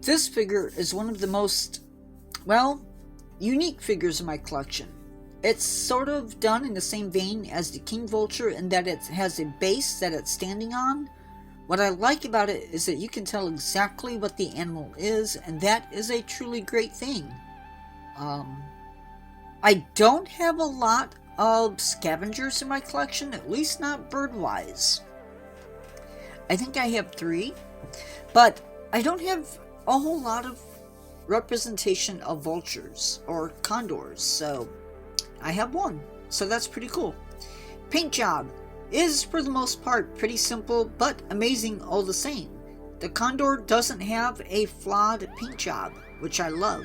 This figure is one of the most, well, unique figures in my collection. It's sort of done in the same vein as the King Vulture in that it has a base that it's standing on. What I like about it is that you can tell exactly what the animal is, and that is a truly great thing. I don't have a lot of scavengers in my collection, at least not bird-wise. I think I have 3, but I don't have a whole lot of representation of vultures or condors, so I have 1, so that's pretty cool. Paint job is for the most part pretty simple but amazing all the same. The Condor doesn't have a flawed paint job, which I love.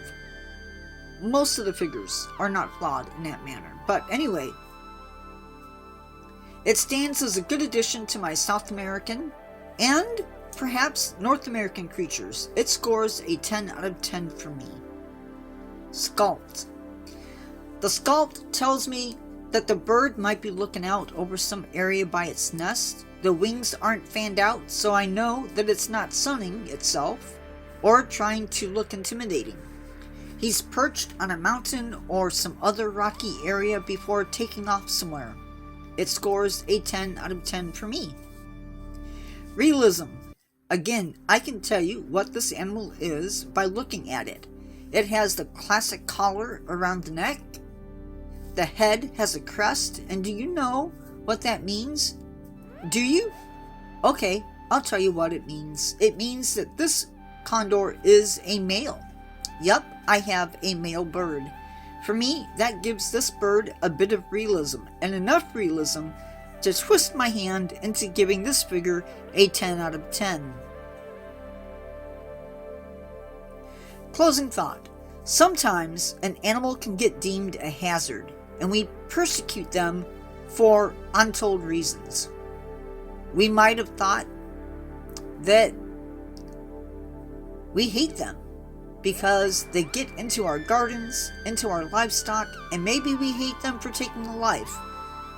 Most of the figures are not flawed in that manner, but anyway, it stands as a good addition to my South American and perhaps North American creatures. It scores a 10 out of 10 for me. Sculpt. The sculpt tells me that the bird might be looking out over some area by its nest. The wings aren't fanned out, so I know that it's not sunning itself or trying to look intimidating. He's perched on a mountain or some other rocky area before taking off somewhere. It scores a 10 out of 10 for me. Realism. Again, I can tell you what this animal is by looking at it. It has the classic collar around the neck. The head has a crest, and do you know what that means? Do you? Okay, I'll tell you what it means. It means that this condor is a male. Yup, I have a male bird. For me, that gives this bird a bit of realism, and enough realism to twist my hand into giving this figure a 10 out of 10. Closing thought. Sometimes an animal can get deemed a hazard, and we persecute them for untold reasons. We might have thought that we hate them because they get into our gardens, into our livestock, and maybe we hate them for taking a life.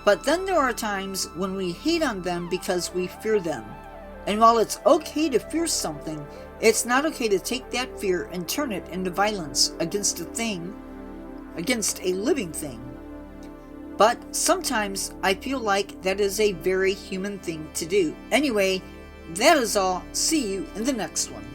But then there are times when we hate on them because we fear them. And while it's okay to fear something, it's not okay to take that fear and turn it into violence against a thing, against a living thing. But sometimes I feel like that is a very human thing to do. Anyway, that is all. See you in the next one.